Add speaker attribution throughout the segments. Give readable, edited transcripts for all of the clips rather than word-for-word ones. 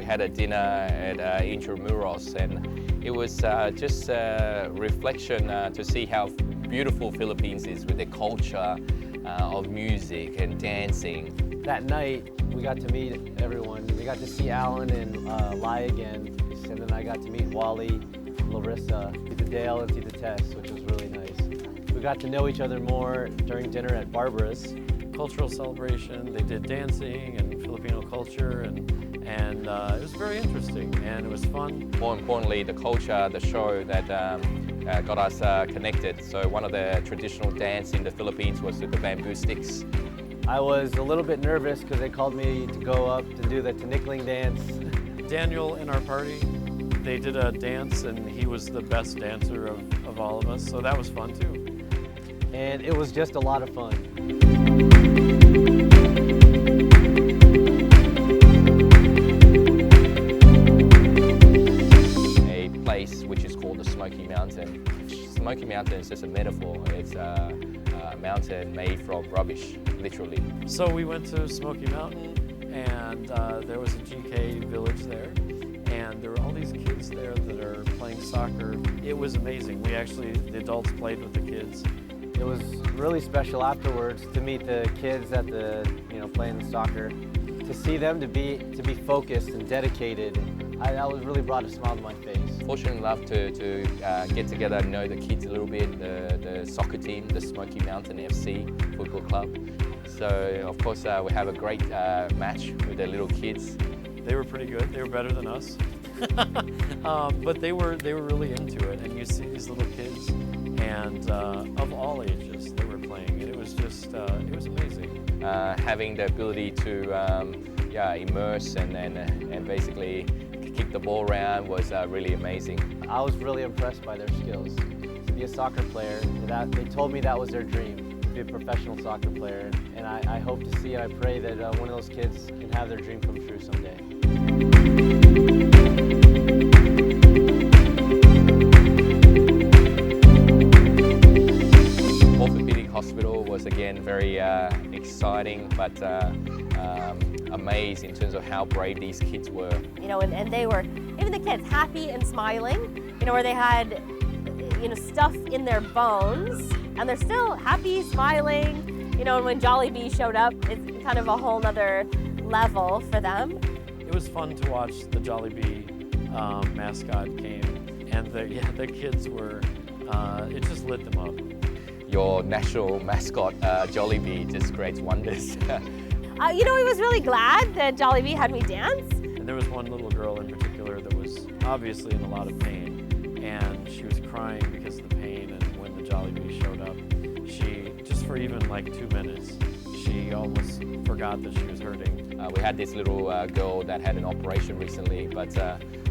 Speaker 1: we had a dinner at Intramuros, and it was just a reflection to see how beautiful Philippines is with the culture of music and dancing.
Speaker 2: That night, we got to meet everyone. We got to see Alan and Lai again, and then I got to meet Wally, Larissa, Tita Dale, and Tita Tess, which was really nice. We got to know each other more during dinner at Barbara's.
Speaker 3: Cultural celebration, they did dancing and Filipino culture, and it was very interesting, and it was fun.
Speaker 1: More importantly, the culture, the show that got us connected. So one of the traditional dance in the Philippines was with the bamboo sticks.
Speaker 2: I was a little bit nervous because they called me to go up to do the tinikling dance.
Speaker 3: Daniel in our party, they did a dance and he was the best dancer of all of us, so that was fun too.
Speaker 2: And it was just a lot of fun.
Speaker 1: A place which is called the Smoky Mountain. Smoky Mountain is just a metaphor. It's a mountain made from rubbish, literally.
Speaker 3: So we went to Smoky Mountain, and there was a GK village there, and there were all these kids there that are playing soccer. It was amazing. The adults played with the kids.
Speaker 2: It was really special afterwards to meet the kids at the, playing the soccer. To see them to be focused and dedicated, that really brought a smile to my face.
Speaker 1: Fortunate enough to get together and know the kids a little bit, the soccer team, the Smoky Mountain FC Football Club. So of course we have a great match with the little kids.
Speaker 3: They were pretty good. They were better than us, but they were really into it. And you see these little kids, and of all ages, they were playing, and it was just it was amazing.
Speaker 1: Having the ability to immerse and basically kick the ball around was really amazing.
Speaker 2: I was really impressed by their skills. To be a soccer player, they told me that was their dream, to be a professional soccer player. And I hope to see, and I pray that one of those kids can have their dream come true someday.
Speaker 1: Orthopedic Hospital was again very exciting, but amazed in terms of how brave these kids were.
Speaker 4: And they were, even the kids, happy and smiling, where they had, stuff in their bones, and they're still happy, smiling. And when Jollibee showed up, it's kind of a whole nother level for them.
Speaker 3: It was fun to watch the Jollibee mascot came, and the kids were, it just lit them up.
Speaker 1: Your national mascot, Jollibee, just creates wonders.
Speaker 4: He was really glad that Jollibee had me dance.
Speaker 3: And there was one little girl in particular that was obviously in a lot of pain, and she was crying because of the pain, and when the Jollibee showed up, she, just for even like 2 minutes, she almost forgot that she was hurting.
Speaker 1: We had this little girl that had an operation recently, but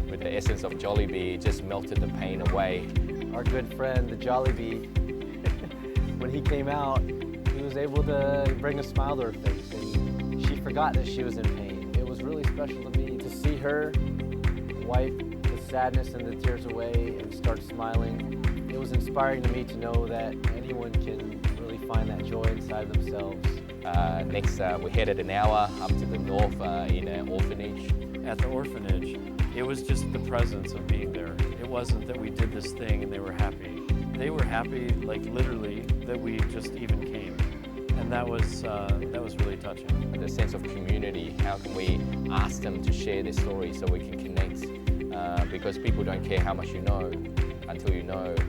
Speaker 1: with the essence of Jollibee, it just melted the pain away.
Speaker 2: Our good friend, the Jollibee, when he came out, he was able to bring a smile to her face, and she forgot that she was in pain. It was really special to me to see her wipe the sadness and the tears away and start smiling. It was inspiring to me to know that anyone can really find that joy inside themselves.
Speaker 1: Next, we headed an hour up to the north in an orphanage.
Speaker 3: At the orphanage, it was just the presence of being there. It wasn't that we did this thing and they were happy. They were happy, like literally, that we just even came. And that was really touching.
Speaker 1: The sense of community, how can we ask them to share their story so we can connect? Because people don't care how much you know until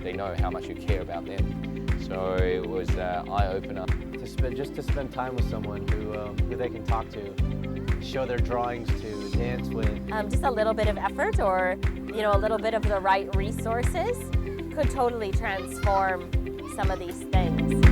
Speaker 1: they know how much you care about them. So it was an eye-opener.
Speaker 2: Just to spend time with someone who they can talk to, show their drawings to, dance with.
Speaker 4: Just a little bit of effort, or a little bit of the right resources could totally transform some of these things.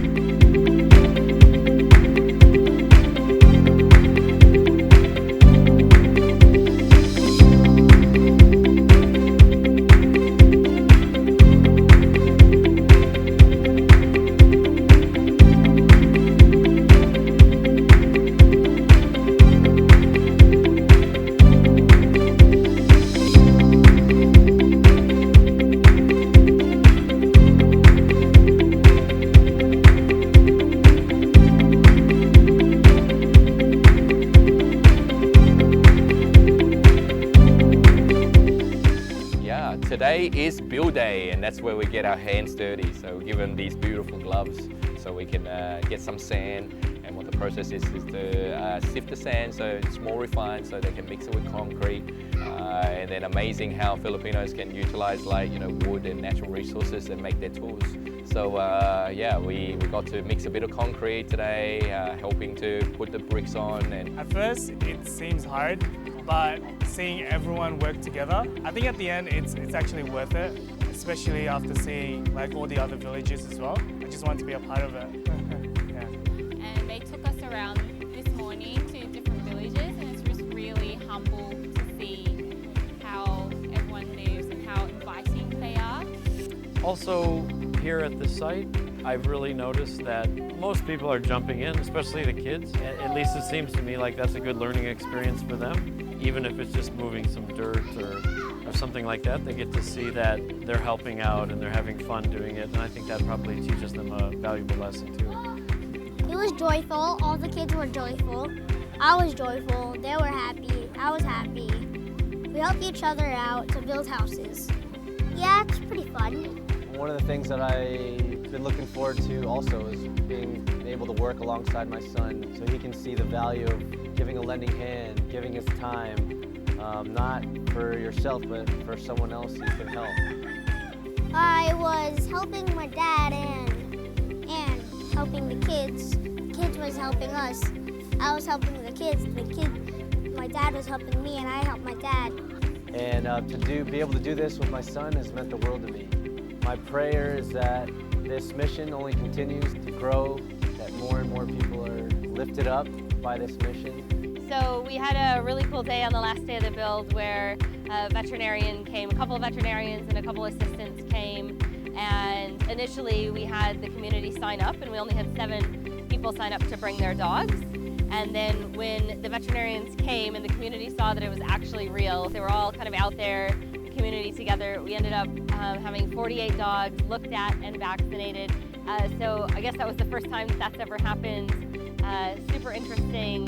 Speaker 1: day, and that's where we get our hands dirty. So we give them these beautiful gloves so we can get some sand. And what the process is to sift the sand so it's more refined so they can mix it with concrete. And then amazing how Filipinos can utilize wood and natural resources and make their tools. So yeah, we got to mix a bit of concrete today, helping to put the bricks on. And
Speaker 5: at first it seems hard, but seeing everyone work together, I think at the end it's actually worth it, especially after seeing all the other villages as well. I just want to be a part of it. Yeah.
Speaker 6: And they took us around this morning to different villages, and it's just really humble to see how everyone lives and how inviting they are.
Speaker 3: Also, here at the site, I've really noticed that most people are jumping in, especially the kids. At least it seems to me like that's a good learning experience for them. Even if it's just moving some dirt or something like that, they get to see that they're helping out and they're having fun doing it. And I think that probably teaches them a valuable lesson too.
Speaker 7: It was joyful. All the kids were joyful. I was joyful. They were happy. I was happy. We helped each other out to build houses. Yeah, it's pretty fun.
Speaker 2: One of the things that I've been looking forward to also is being able to work alongside my son so he can see the value of giving a lending hand, giving his time, not for yourself, but for someone else you can help.
Speaker 7: I was helping my dad and helping the kids. The kids was helping us. I was helping the kids. My dad was helping me, and I helped my dad.
Speaker 2: And to be able to do this with my son has meant the world to me. My prayer is that this mission only continues to grow, that more and more people are lifted up by this mission.
Speaker 4: So we had a really cool day on the last day of the build where a veterinarian came, a couple of veterinarians and a couple of assistants came, and initially we had the community sign up, and we only had 7 people sign up to bring their dogs. And then when the veterinarians came and the community saw that it was actually real, they were all kind of out there, the community together, we ended up having 48 dogs looked at and vaccinated. So I guess that was the first time that that's ever happened. Super interesting,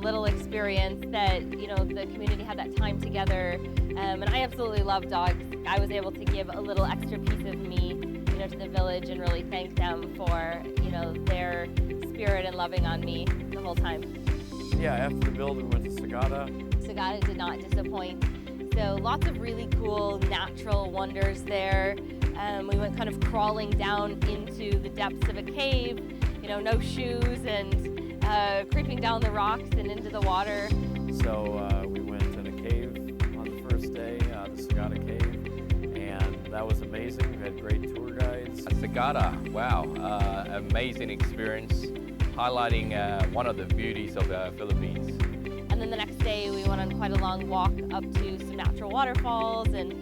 Speaker 4: little experience that, the community had that time together. And I absolutely love dogs. I was able to give a little extra piece of me, to the village and really thank them for, their spirit and loving on me the whole time.
Speaker 3: Yeah, after the build, we went to Sagada.
Speaker 4: Sagada did not disappoint. So lots of really cool natural wonders there. We went kind of crawling down into the depths of a cave, no shoes, and creeping down the rocks and into the water.
Speaker 3: So we went in a cave on the first day, the Sagada Cave, and that was amazing. We had great tour guides.
Speaker 1: Sagada, wow, amazing experience, highlighting one of the beauties of the Philippines.
Speaker 4: And then the next day we went on quite a long walk up to some natural waterfalls and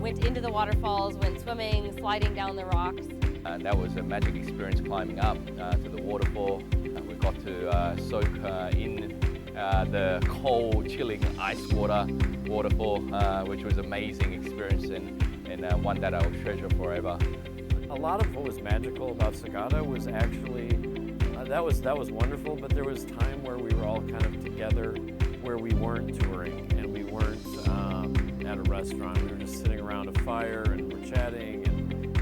Speaker 4: went into the waterfalls, went swimming, sliding down the rocks.
Speaker 1: That was a magic experience climbing up to the waterfall. We got to soak in the cold, chilling ice waterfall, which was an amazing experience and one that I'll treasure forever.
Speaker 3: A lot of what was magical about Sagada was actually, that was wonderful, but there was time where we were all kind of together, where we weren't touring and we weren't at a restaurant. We were just sitting around a fire and we're chatting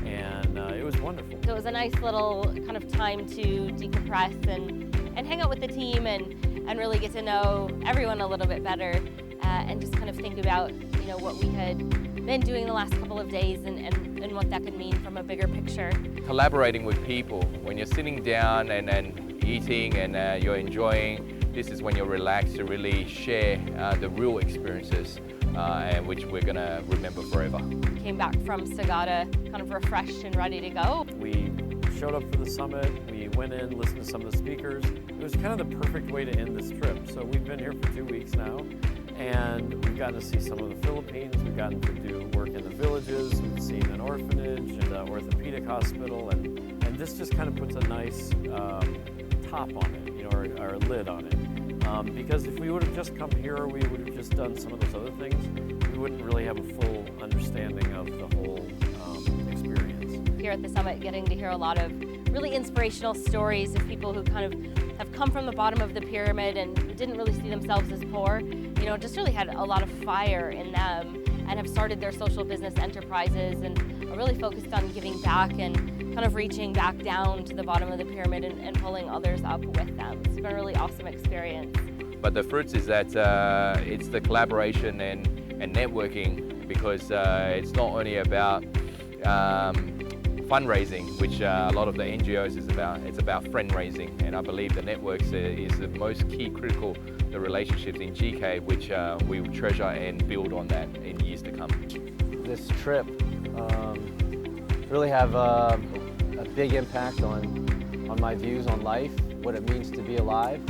Speaker 3: and it was wonderful.
Speaker 4: So it was a nice little kind of time to decompress and hang out with the team and really get to know everyone a little bit better and just kind of think about, what we had been doing the last couple of days and what that could mean from a bigger picture.
Speaker 1: Collaborating with people, when you're sitting down and eating and you're enjoying, this is when you're relaxed to really share the real experiences and which we're going to remember forever.
Speaker 4: Came back from Sagada kind of refreshed and ready to go.
Speaker 3: We showed up for the summit, we went in, listened to some of the speakers. It was kind of the perfect way to end this trip. So we've been here for 2 weeks now, and we've gotten to see some of the Philippines, we've gotten to do work in the villages, we've seen an orphanage and an orthopedic hospital, and this just kind of puts a nice top on it, or lid on it. Because if we would have just come here, we would have just done some of those other things, we wouldn't really have a full understanding of the whole experience.
Speaker 4: Here at the summit, getting to hear a lot of really inspirational stories of people who kind of have come from the bottom of the pyramid and didn't really see themselves as poor, just really had a lot of fire in them and have started their social business enterprises and are really focused on giving back and kind of reaching back down to the bottom of the pyramid and pulling others up with them. It's been a really awesome experience.
Speaker 1: But the fruits is that it's the collaboration and networking, because it's not only about fundraising, which a lot of the NGOs is about. It's about friend raising, and I believe the networks is the most key critical the relationships in GK, which we will treasure and build on that in years to come.
Speaker 2: This trip really have a big impact on my views on life, what it means to be alive,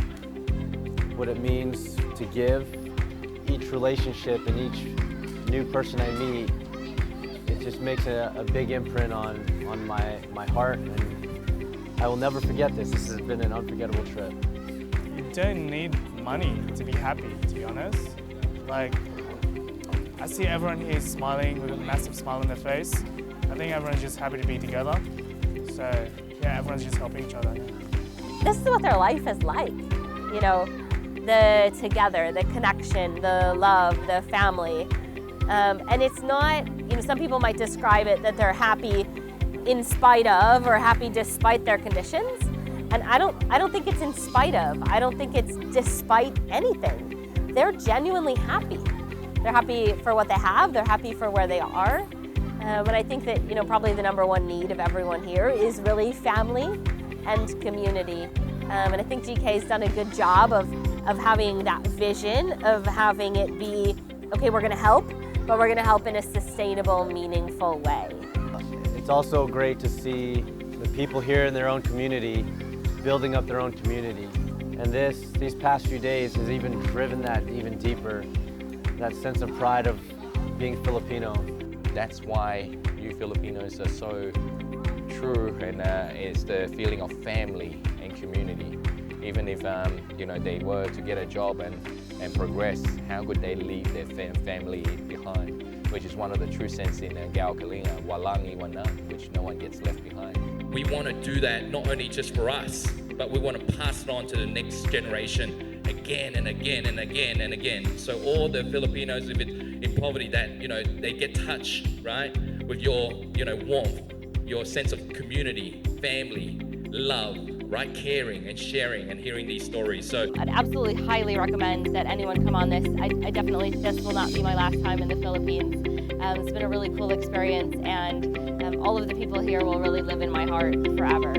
Speaker 2: what it means to give. Each relationship and each new person I meet, it just makes a big imprint on my heart, and I will never forget this. This has been an unforgettable trip.
Speaker 5: You don't need money to be happy, to be honest. Like, I see everyone here smiling with a massive smile on their face. I think everyone's just happy to be together. So yeah, everyone's just helping each other.
Speaker 4: This is what their life is like, you know, the together, the connection, the love, the family. And it's not, you know, some people might describe it that they're happy in spite of or happy despite their conditions. And I don't think it's in spite of. I don't think it's despite anything. They're genuinely happy. They're happy for what they have. They're happy for where they are. And I think that, you know, probably the number one need of everyone here is really family and community. And I think GK's done a good job of having that vision, of having it be, okay, we're gonna help, but we're gonna help in a sustainable, meaningful way.
Speaker 2: It's also great to see the people here in their own community building up their own community. And these past few days has even driven that even deeper, that sense of pride of being Filipino.
Speaker 1: That's why you Filipinos are so true, and it's the feeling of family and community. Even if you know, they were to get a job and progress, how could they leave their family behind? Which is one of the true sense in Gao Kalinga, walang iwanan, which no one gets left behind.
Speaker 8: We want to do that not only just for us, but we want to pass it on to the next generation again and again and again and again. So all the Filipinos in poverty, that, you know, they get touched, right, with your, you know, warmth, your sense of community, family, love, right, caring and sharing and hearing these stories. So
Speaker 4: I'd absolutely highly recommend that anyone come on this. I definitely, this will not be my last time in the Philippines. It's been a really cool experience, and all of the people here will really live in my heart forever.